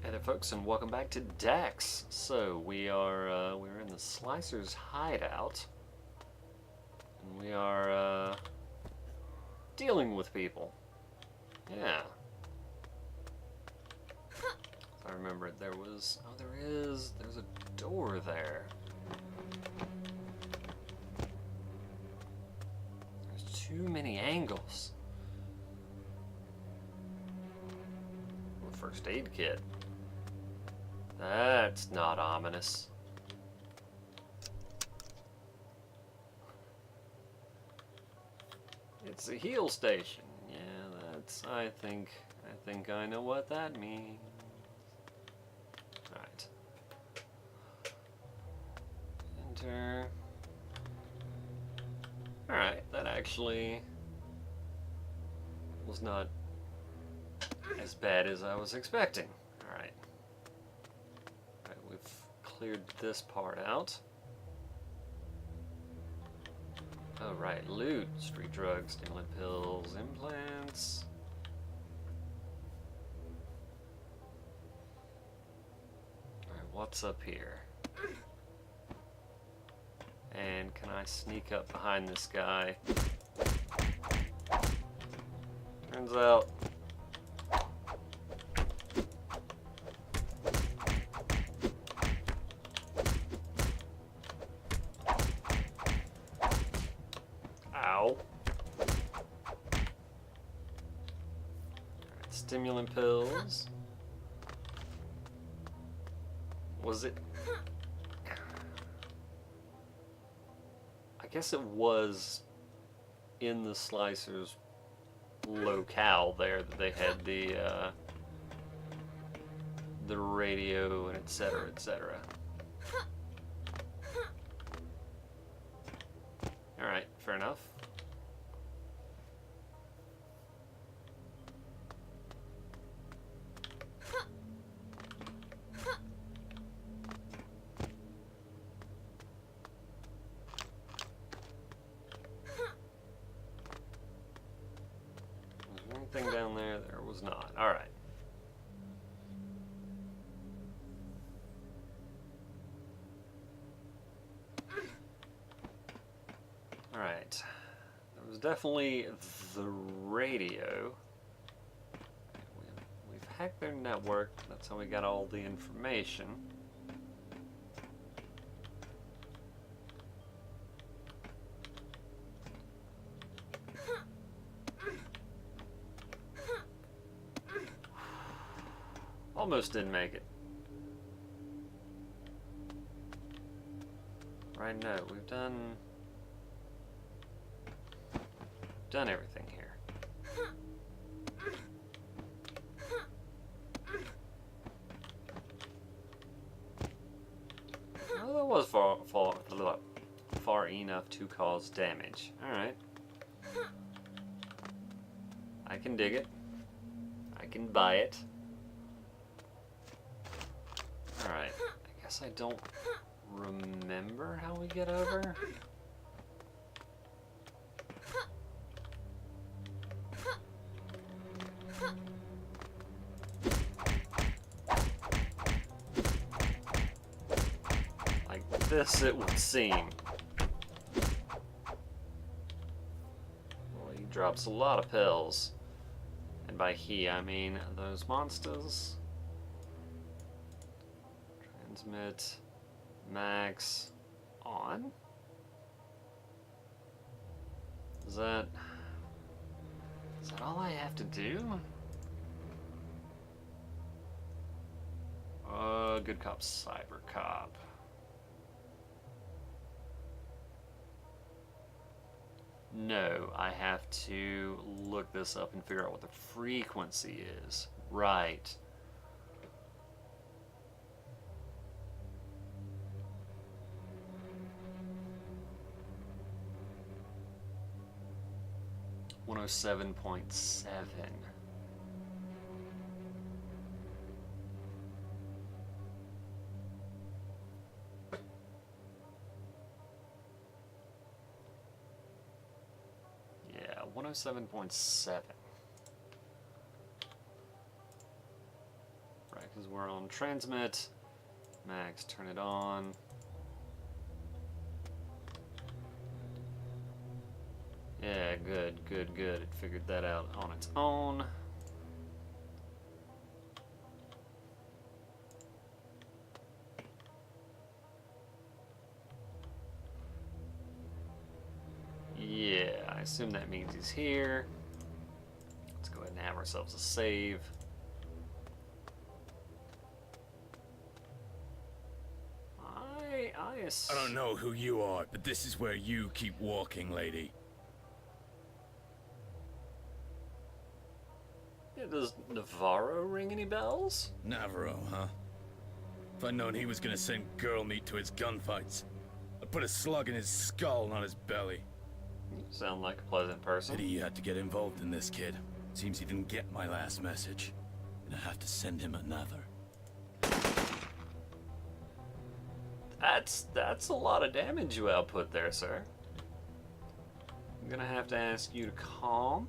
Hey there, folks, and welcome back to Dex. So we're in the Slicer's hideout, and we are dealing with people. Yeah. If I remember it, there's a door there. There's too many angles. A first aid kit. That's not ominous. It's a heal station. Yeah, that's. I think I know what that means. All right. Enter. All right, that actually was not as bad as I was expecting. All right. We've cleared this part out. Oh right, loot, street drugs, stimulant pills, implants. Alright, what's up here? And can I sneak up behind this guy? Turns out stimulant pills. Was it? I guess it was in the Slicer's locale there that they had the radio and etc. etc. All right, fair enough. Anything down there? There was not. All right. All right. There was definitely the radio. We've hacked their network. That's how we got all the information. Almost didn't make it. Right, no, we've done everything here. Well, that was far enough to cause damage. Alright. I can dig it. I can buy it. Alright, I guess I don't remember how we get over. Like this, it would seem. Well, he drops a lot of pills. And by he, I mean those monsters. Transmit max on. Is that all I have to do? Good cop, cyber cop. No, I have to look this up and figure out what the frequency is. Right. Oh 7.7. Yeah, 107.7. Right, because we're on transmit. Max, turn it on. Yeah, good. It figured that out on its own. Yeah, I assume that means he's here. Let's go ahead and have ourselves a save. I don't know who you are, but this is where you keep walking, lady. Yeah, does Navarro ring any bells? Navarro, huh? If I'd known he was gonna send girl meat to his gunfights, I'd put a slug in his skull, not his belly. You sound like a pleasant person. Pity you had to get involved in this, kid. Seems he didn't get my last message. Gonna have to send him another. That's a lot of damage you output there, sir. I'm gonna have to ask you to calm.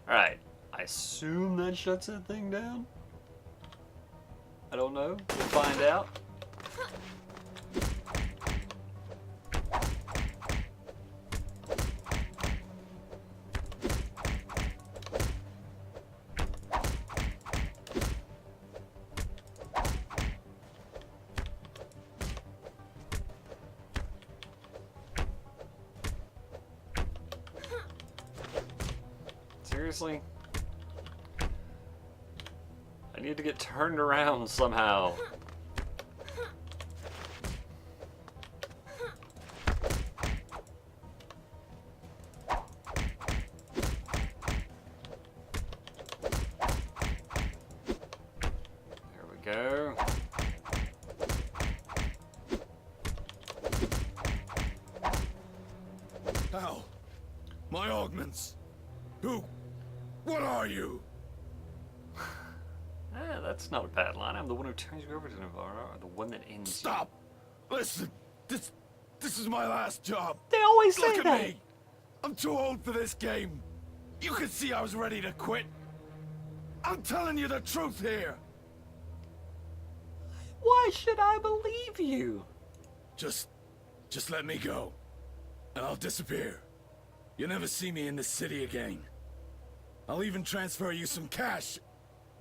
Alright, I assume that shuts that thing down? I don't know, we'll find out. Seriously? I need to get turned around somehow. There we go. Ow! My augments! Who? What are you? That's not a bad line. I'm the one who turns you over to Navarro, or the one that ends Stop! Listen, this is my last job. You. They always say Look that. at me! I'm too old for this game. You could see I was ready to quit. I'm telling you the truth here. Why should I believe you? Just let me go, and I'll disappear. You'll never see me in this city again. I'll even transfer you some cash.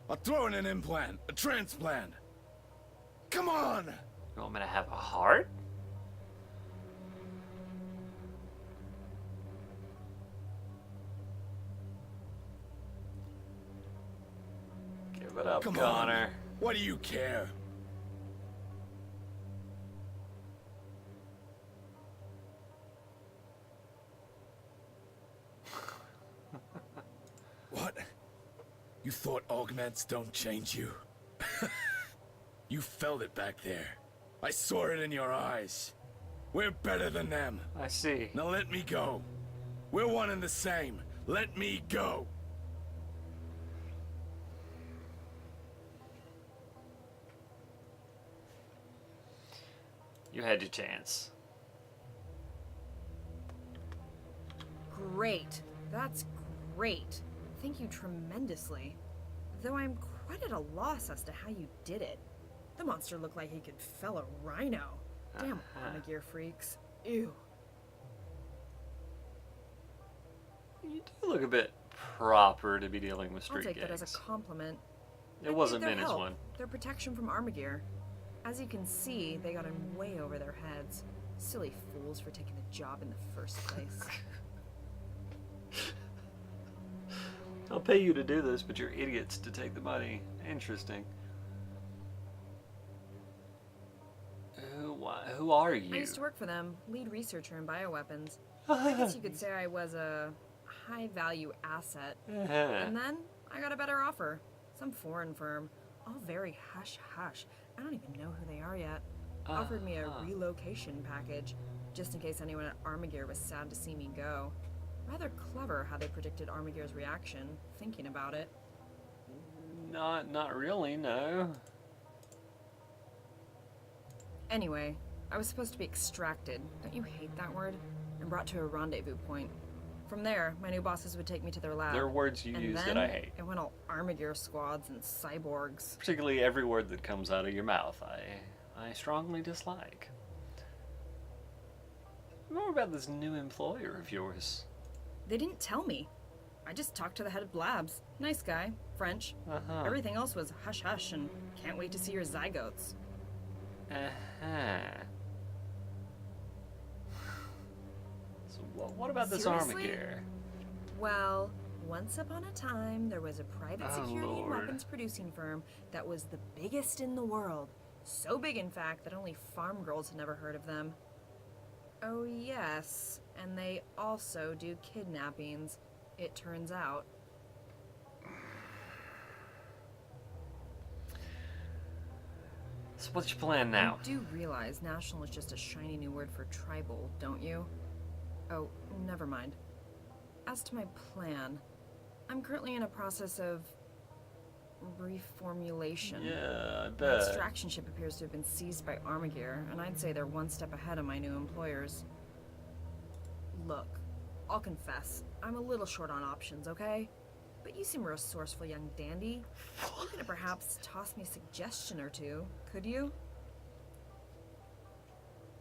I'll throw in an implant, a transplant. Come on! You want me to have a heart? Give it up, Come Connor. on. What do you care? What? You thought augments don't change you? You felt it back there. I saw it in your eyes. We're better than them. I see. Now let me go. We're one and the same. Let me go. You had your chance. Great. That's great. Thank you tremendously. Though I'm quite at a loss as to how you did it. The monster looked like he could fell a rhino. Damn Armagear freaks. Ew. You do look a bit proper to be dealing with I'll street take gangs. that as a compliment. It wasn't Their meant as help, one. their protection from Armagear. As you can see, they got in way over their heads. Silly fools for taking the job in the first place. I'll pay you to do this, but you're idiots to take the money. Interesting. Who are you? I used to work for them, lead researcher in bioweapons. I guess you could say I was a high-value asset. And then I got a better offer. Some foreign firm, all very hush-hush. I don't even know who they are yet. Offered me a relocation package, just in case anyone at Armagear was sad to see me go. Rather clever how they predicted Armagear's reaction, thinking about it. Not really, no. Anyway, I was supposed to be extracted, don't you hate that word? And brought to a rendezvous point. From there, my new bosses would take me to their lab. There are words you and use then that I hate. It went all Armageddon squads and cyborgs. Particularly every word that comes out of your mouth, I strongly dislike. More about this new employer of yours. They didn't tell me. I just talked to the head of labs. Nice guy, French. Uh-huh. Everything else was hush hush and can't wait to see your zygotes. Uh-huh. So what about this Seriously? Armageddon? Well, once upon a time, there was a private Oh, security and Lord. weapons producing firm that was the biggest in the world. So big, in fact, that only farm girls had never heard of them. Oh, yes. And they also do kidnappings, it turns out. So what's your plan now? You do realize national is just a shiny new word for tribal, don't you? Oh, never mind. As to my plan, I'm currently in a process of reformulation. Yeah, I My bet. extraction ship appears to have been seized by Armageddon, and I'd say they're one step ahead of my new employers. Look, I'll confess, I'm a little short on options, okay? But you seem a resourceful young dandy. You could perhaps toss me a suggestion or two, could you?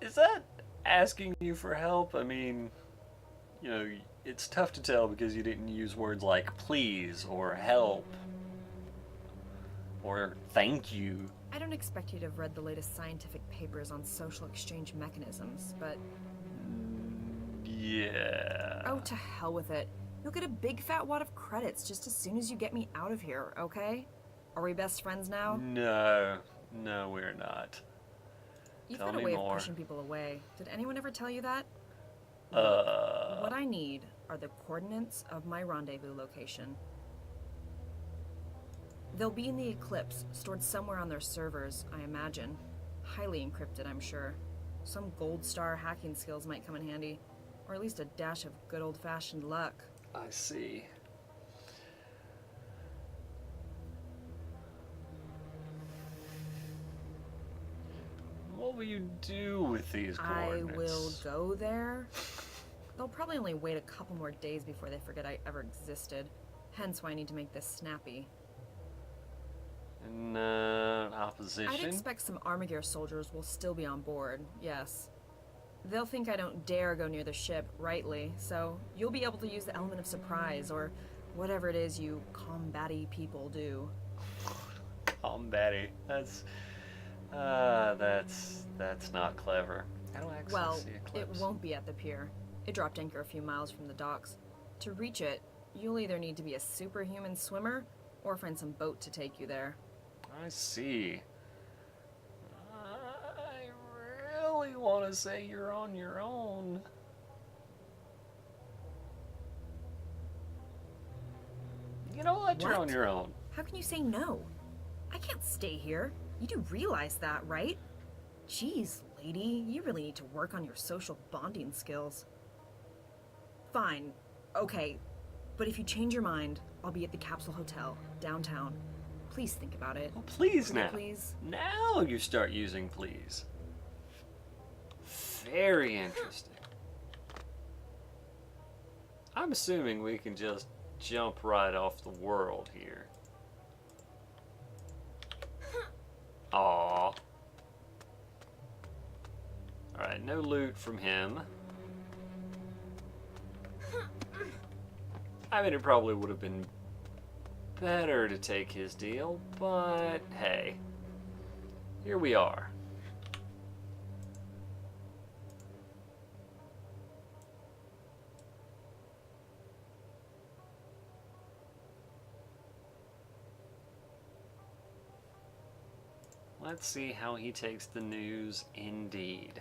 Is that asking you for help? I mean, you know, it's tough to tell because you didn't use words like please or help or thank you. I don't expect you to have read the latest scientific papers on social exchange mechanisms, but... Yeah. Oh, to hell with it. You'll get a big fat wad of credits just as soon as you get me out of here, okay? Are we best friends now? No, we're not. You've Tell got a me way more. of pushing people away. Did anyone ever tell you that? Uh, What I need are the coordinates of my rendezvous location. They'll be in the Eclipse, stored somewhere on their servers, I imagine. Highly encrypted, I'm sure. Some gold star hacking skills might come in handy. Or at least a dash of good old-fashioned luck. I see. What will you do with these coordinates? I will go there. They'll probably only wait a couple more days before they forget I ever existed. Hence why I need to make this snappy. In opposition? I'd expect some Armageddon soldiers will still be on board, yes. They'll think I don't dare go near the ship, rightly, so you'll be able to use the element of surprise, or whatever it is you combat-y people do. Combat-y. That's not clever. How do I actually Well, see it Eclipse? won't be at the pier. It dropped anchor a few miles from the docks. To reach it, you'll either need to be a superhuman swimmer, or find some boat to take you there. I see. I really want to say you're on your own. You know what? You're What? on your own. How can you say no? I can't stay here. You do realize that, right? Jeez, lady, you really need to work on your social bonding skills. Fine. Okay. But if you change your mind, I'll be at the Capsule Hotel, downtown. Please think about it. Oh, please Will you now. Please? Now you start using please. Very interesting. I'm assuming we can just jump right off the world here. Aww. Alright, no loot from him. I mean, it probably would have been better to take his deal, but hey. Here we are. Let's see how he takes the news indeed.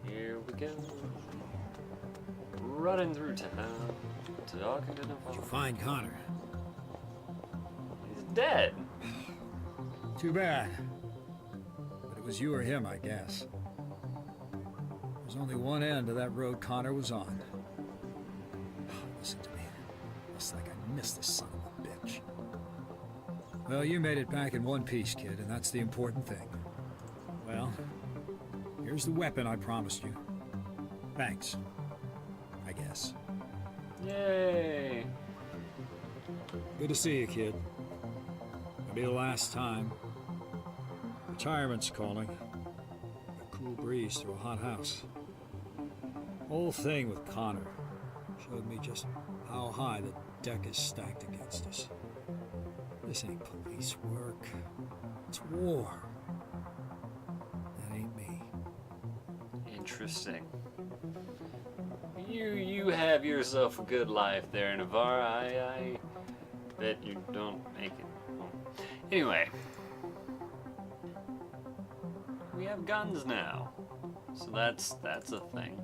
Here we go. Running through town, talking to the Did you phone. find Connor? He's dead. Too bad. But it was you or him, I guess. There's only one end of that road Connor was on. Listen to me. It's like I missed this son of a bitch. Well, you made it back in one piece, kid, and that's the important thing. Well, here's the weapon I promised you. Thanks. I guess. Yay! Good to see you, kid. It'll be the last time. Retirement's calling. A cool breeze through a hot house. Whole thing with Connor showed me just how high the deck is stacked against us. This ain't police work. It's war. That ain't me. Interesting. You have yourself a good life there, Navarre. I bet you don't make it. Anyway, we have guns now, so that's a thing.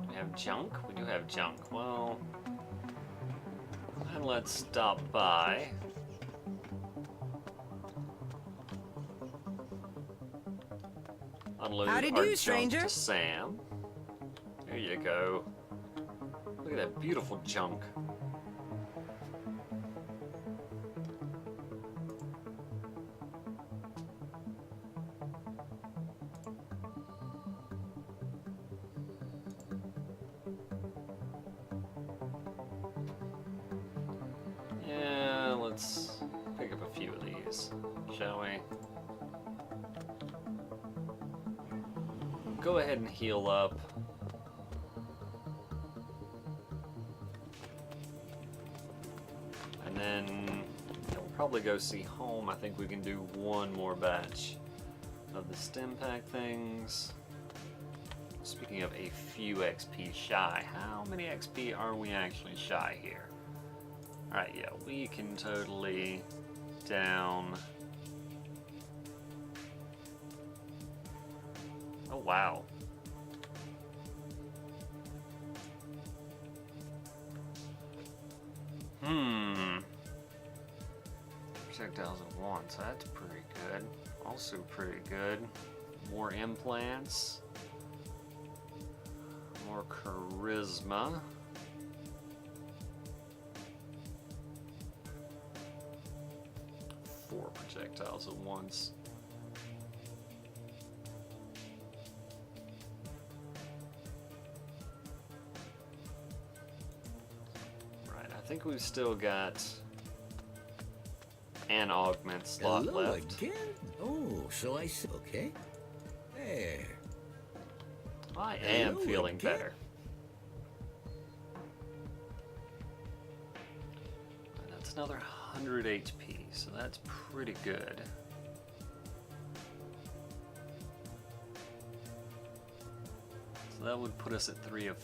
We have junk. We do have junk. Well, then let's stop by. Unload Howdy our do, junk stranger. to Sam. There you go. Look at that beautiful junk. Yeah, let's pick up a few of these, shall we? Go ahead and heal up. And then we'll probably go see home. I think we can do one more batch of the stim pack things. Speaking of a few XP shy, how many XP are we actually shy here? Alright, yeah, we can totally down. Oh, wow. Projectiles at once, that's pretty good. Also pretty good. More implants. More charisma. Four projectiles at once. I think we've still got an augment slot Hello left. again? Oh, so I see. Okay. There. I am Hello feeling again. better. And that's another 100 HP, so that's pretty good. So that would put us at 3 of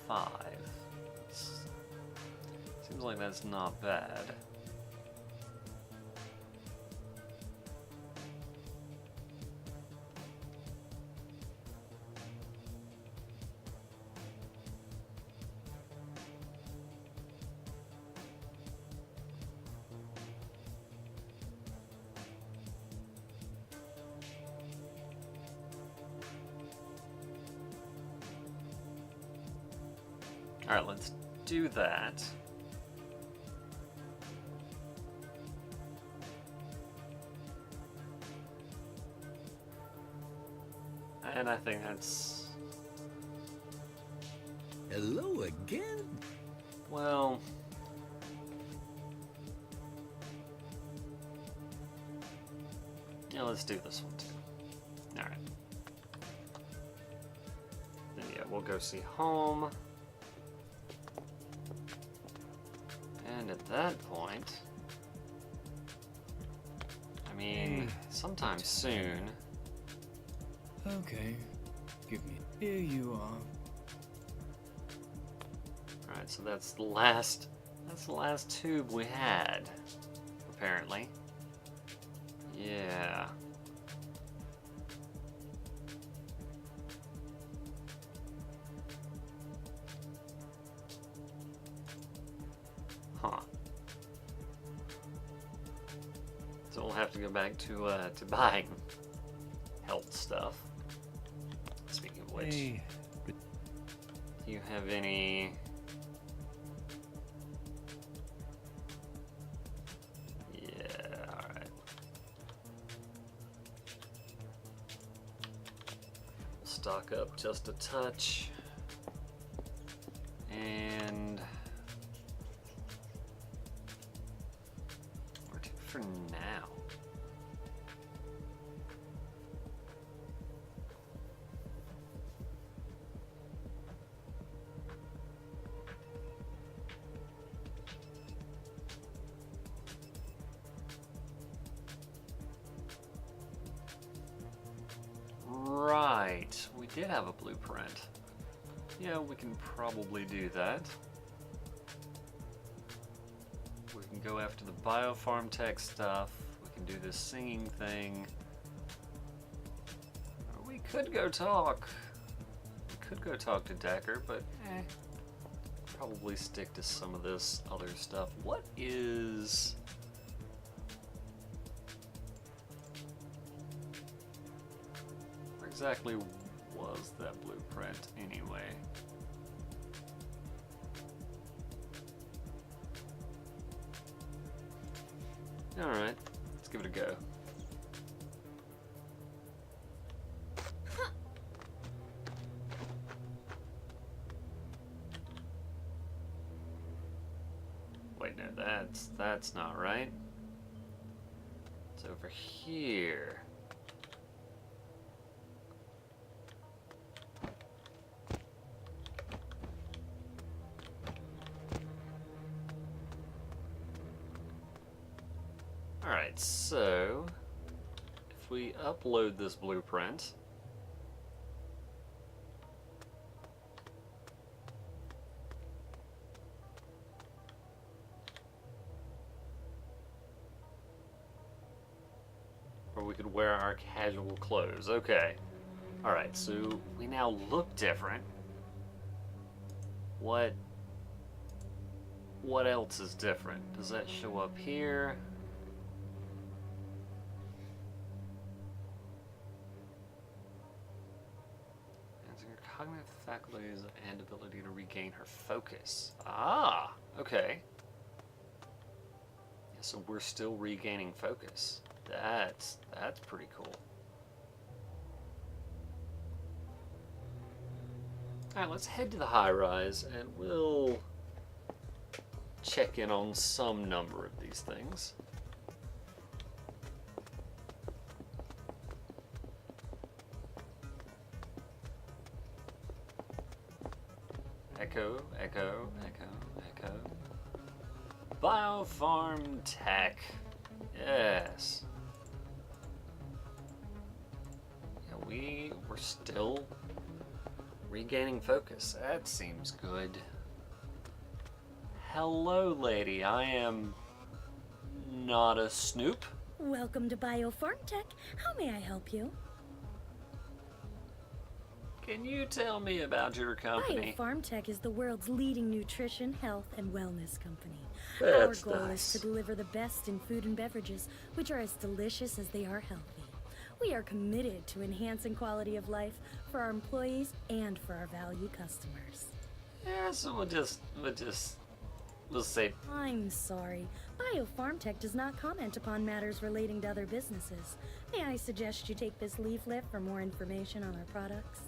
5. Seems like that's not bad. All right, let's do that. And I think that's... Hello again? well... yeah, let's do this one too. Alright. Then yeah, we'll go see home. And at that point... I mean, sometime soon... Okay, give me. Here you are. Alright, so that's the last tube we had, apparently. Yeah. Huh. So we'll have to go back to buying health stuff. Speaking of which, Hey, do you have any stock up just a touch. And we're due for now. Right, we did have a blueprint. Yeah, we can probably do that. We can go after the biofarm tech stuff. We can do this singing thing. Or we could go talk. We could go talk to Decker, but probably stick to some of this other stuff. What is... Where exactly was that blueprint anyway? Alright, let's give it a go. Wait, no, that's not right. It's over here. Alright, so if we upload this blueprint, or we could wear our casual clothes. Okay. Alright, so we now look different. What else is different? Does that show up here? Cognitive faculties and ability to regain her focus. Ah, okay. Yeah, so we're still regaining focus. That's pretty cool. Alright, let's head to the high-rise and we'll check in on some number of these things. Echo, echo, echo, echo. Biofarm tech. Yes. Yeah, we're still regaining focus. That seems good. Hello, lady. I am not a snoop. Welcome to Biofarm Tech. How may I help you? Can you tell me about your company? Biofarm Tech is the world's leading nutrition, health, and wellness company. That's Our goal nice. is to deliver the best in food and beverages, which are as delicious as they are healthy. We are committed to enhancing quality of life for our employees and for our valued customers. Yeah, so we'll say I'm sorry. Biofarm Tech does not comment upon matters relating to other businesses. May I suggest you take this leaflet for more information on our products?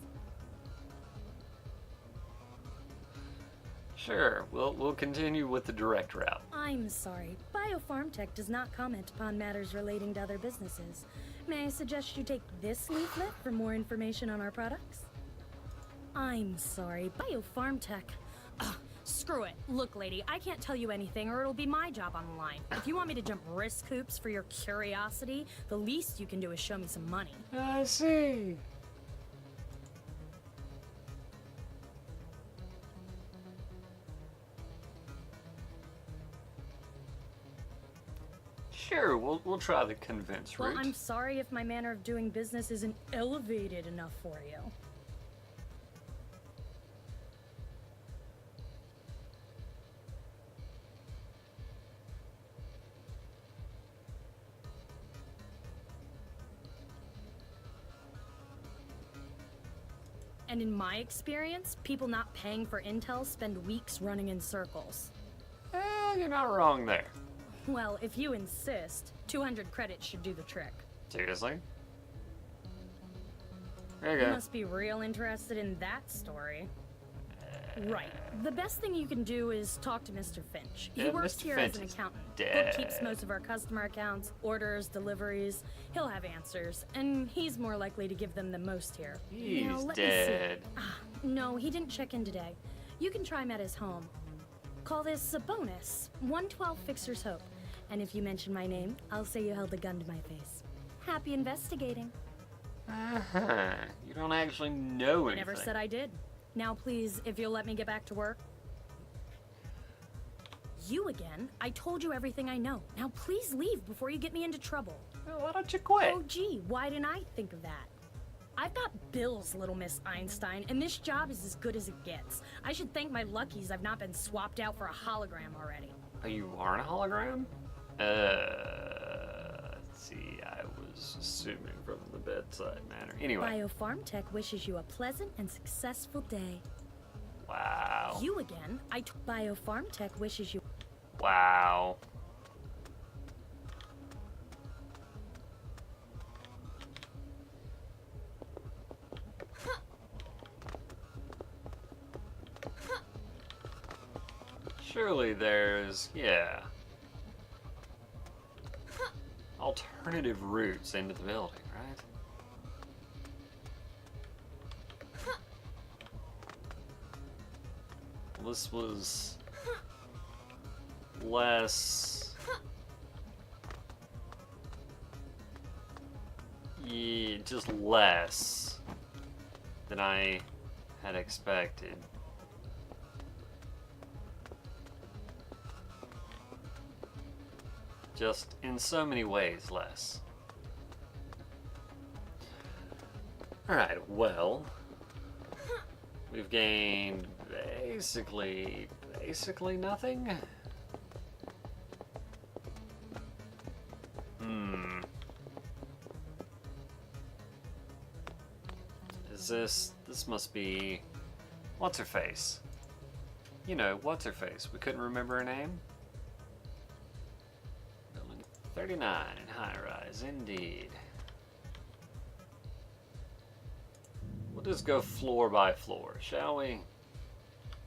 sure. We'll continue with the direct route. I'm sorry. Biofarm Tech does not comment upon matters relating to other businesses. May I suggest you take this leaflet for more information on our products? I'm sorry. Biofarm Tech. Ugh, screw it. Look, lady, I can't tell you anything or it'll be my job on the line. If you want me to jump risk hoops for your curiosity, the least you can do is show me some money. I see. Sure, we'll try the convince route. Well, I'm sorry if my manner of doing business isn't elevated enough for you. And in my experience, people not paying for intel spend weeks running in circles. You're not wrong there. Well, if you insist, 200 credits should do the trick. Seriously? There you You go. must be real interested in that story. Right. The best thing you can do is talk to Mr. Finch. He Yeah, works Mr. here Finch as an is accountant. dead. Bookkeeps most of our customer accounts, orders, deliveries. He'll have answers, and he's more likely to give them the most here. He's Now, let me see. dead. No, he didn't check in today. You can try him at his home. Call this a bonus. 112 Fixer's Hope. And if you mention my name, I'll say you held a gun to my face. Happy investigating. Uh-huh. You don't actually know anything. Never said I did. Now, please, if you'll let me get back to work. You again? I told you everything I know. Now, please leave before you get me into trouble. Well, why don't you quit? Oh, gee, why didn't I think of that? I've got bills, little Miss Einstein, and this job is as good as it gets. I should thank my luckies I've not been swapped out for a hologram already. Oh, you aren't a hologram? Let's see, I was assuming from the bedside manner. Anyway. Biopharm Tech wishes you a pleasant and successful day. Wow. You again? Biopharm Tech wishes you... Wow. Surely there's, yeah, alternative routes into the building, right? Well, this was less, yeah, just less than I had expected. Just in so many ways less. Alright, well, we've gained basically nothing. Is this must be, what's her face? You know, what's her face? We couldn't remember her name? 39, high rise, indeed. We'll just go floor by floor, shall we?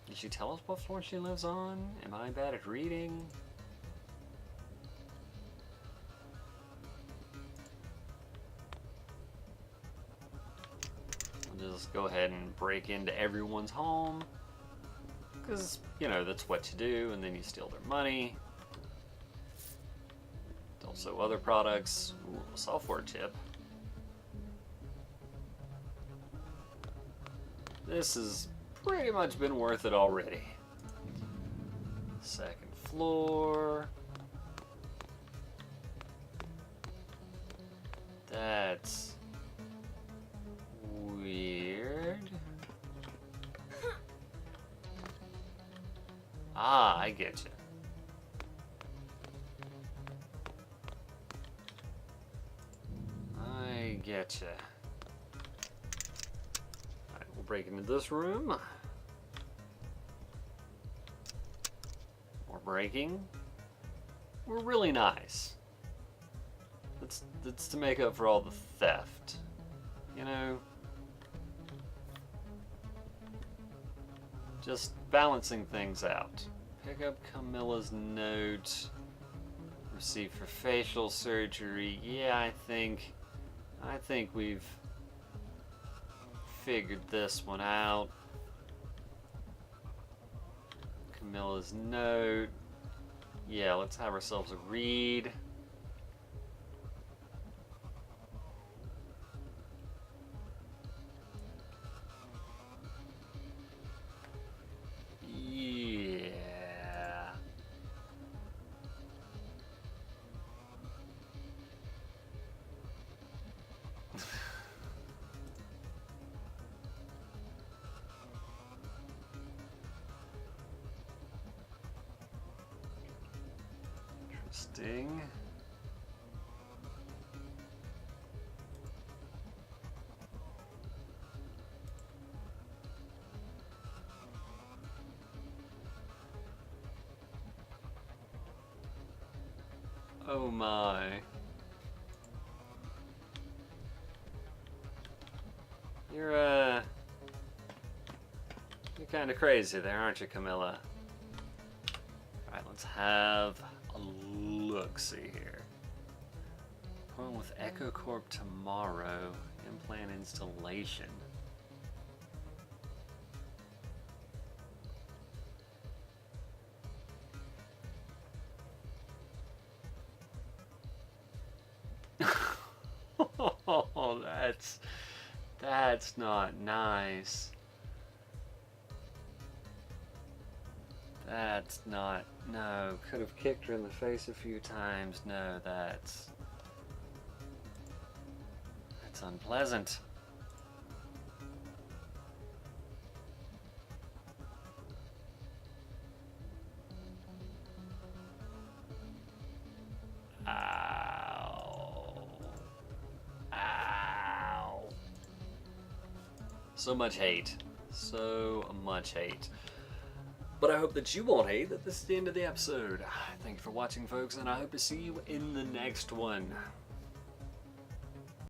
Did she tell us what floor she lives on? Am I bad at reading? We'll just go ahead and break into everyone's home. Because, you know, that's what you do, and then you steal their money. Also other products. Ooh, a software tip. This has pretty much been worth it already. Second floor. That's weird. Ah, I get you. Getcha. Alright, we'll break into this room. More breaking. We're really nice. That's to make up for all the theft. You know? Just balancing things out. Pick up Camilla's note. Receipt for facial surgery. Yeah, I think we've figured this one out. Camilla's note. Yeah, let's have ourselves a read. Yeah. Interesting. Oh my. You're kind of crazy there, aren't you, Camilla? Alright, let's have a look-see here. Going with EchoCorp tomorrow. Implant installation. Oh, that's not nice. That's not, no, could have kicked her in the face a few times. No, that's unpleasant. Ow. Ow. So much hate. So much hate. But I hope that you won't hate that this is the end of the episode. Thank you for watching, folks, and I hope to see you in the next one.